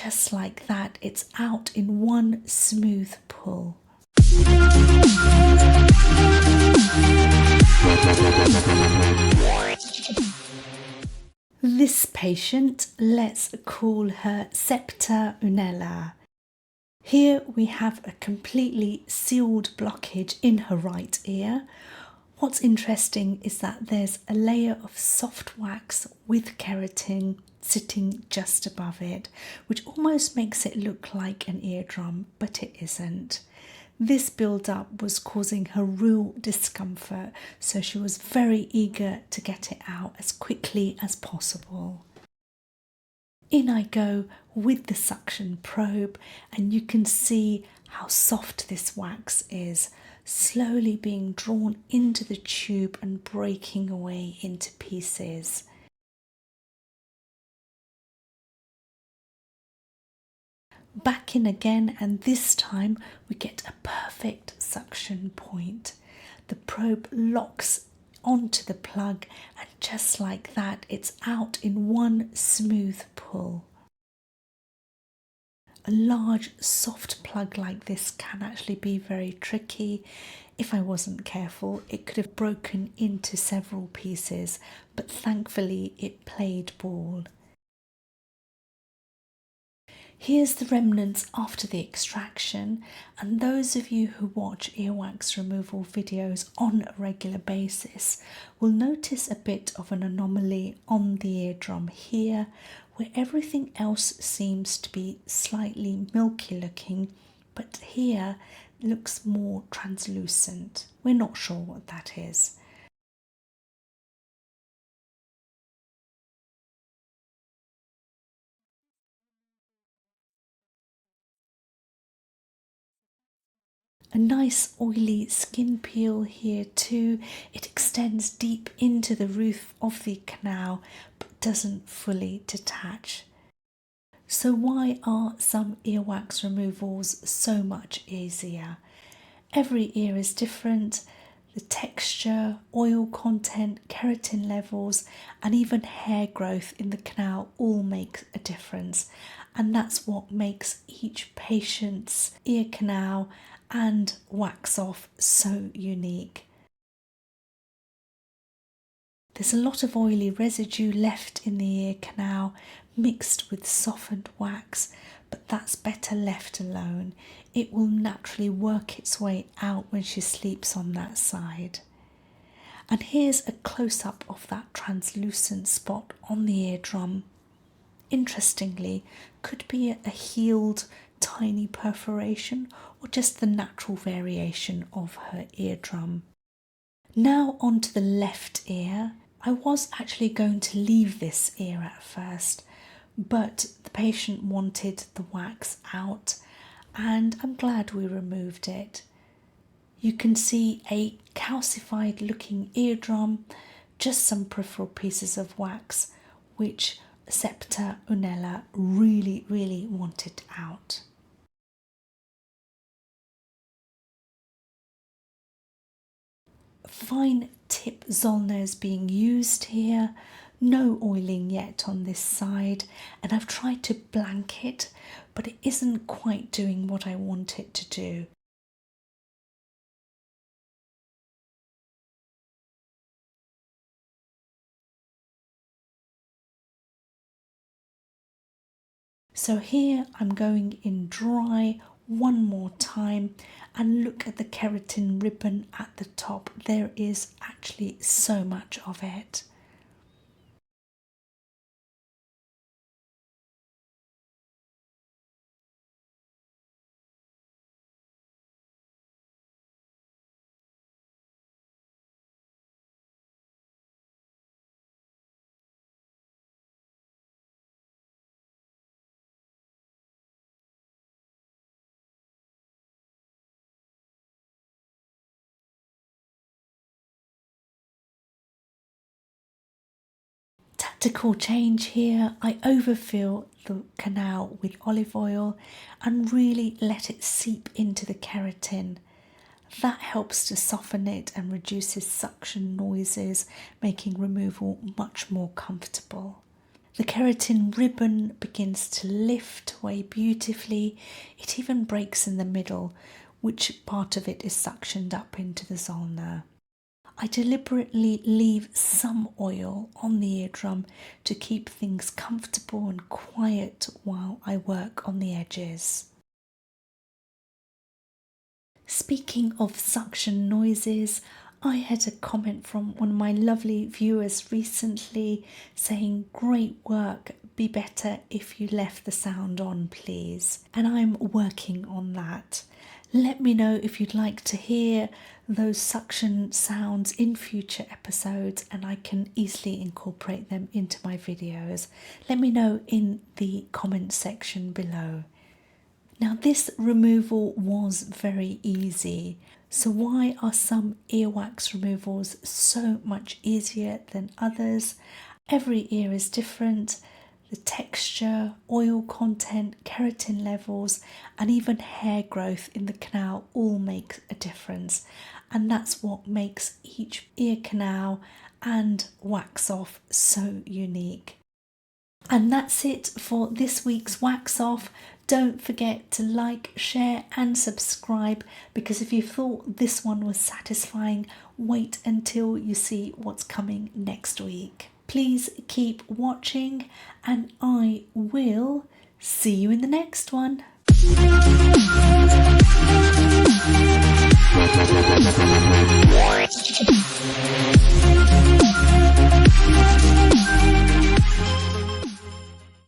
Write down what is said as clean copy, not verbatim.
just like that, it's out in one smooth pull. This patient, let's call her septa unella. Here we have a completely sealed blockage in her right ear. What's interesting is that there's a layer of soft wax with keratin sitting just above it, which almost makes it look like an eardrum, but it isn't. This build-up was causing her real discomfort, so she was very eager to get it out as quickly as possible. In I go with the suction probe, and you can see how soft this wax is, slowly being drawn into the tube and breaking away into pieces. Back in again, and this time we get a perfect suction point. The probe locks onto the plug, and just like that, it's out in one smooth pull. A large soft plug like this can actually be very tricky. If I wasn't careful, it could have broken into several pieces, but thankfully it played ball. Here's the remnants after the extraction, and those of you who watch earwax removal videos on a regular basis will notice a bit of an anomaly on the eardrum here, where everything else seems to be slightly milky looking, but here looks more translucent. We're not sure what that is. A nice oily skin peel here too. It extends deep into the roof of the canal but doesn't fully detach. So why are some earwax removals so much easier? Every ear is different. The texture, oil content, keratin levels, and even hair growth in the canal all make a difference. And that's what makes each patient's ear canal and wax off so unique. There's a lot of oily residue left in the ear canal mixed with softened wax, but that's better left alone. It will naturally work its way out when she sleeps on that side. And here's a close-up of that translucent spot on the eardrum. Interestingly, could be a healed tiny perforation or just the natural variation of her eardrum. Now onto the left ear. I was actually going to leave this ear at first, but the patient wanted the wax out, and I'm glad we removed it. You can see a calcified looking eardrum, just some peripheral pieces of wax, which septa unella really wanted out. Fine tip Zollner is being used here. No oiling yet on this side, and I've tried to blank it, but it isn't quite doing what I want it to do. So here I'm going in dry one more time, and look at the keratin ribbon at the top. There is actually so much of it. Tactical change here. I overfill the canal with olive oil and really let it seep into the keratin. That helps to soften it and reduces suction noises, making removal much more comfortable. The keratin ribbon begins to lift away beautifully. It even breaks in the middle, which part of it is suctioned up into the ulna. I deliberately leave some oil on the eardrum to keep things comfortable and quiet while I work on the edges. Speaking of suction noises, I had a comment from one of my lovely viewers recently saying, "Great work, be better if you left the sound on, please." And I'm working on that. Let me know if you'd like to hear those suction sounds in future episodes, and I can easily incorporate them into my videos. Let me know in the comment section below. Now, this removal was very easy. So why are some earwax removals so much easier than others? Every ear is different. The texture, oil content, keratin levels, and even hair growth in the canal all make a difference. And that's what makes each ear canal and wax off so unique. And that's it for this week's wax off. Don't forget to like, share and subscribe, because if you thought this one was satisfying, wait until you see what's coming next week. Please keep watching and I will see you in the next one.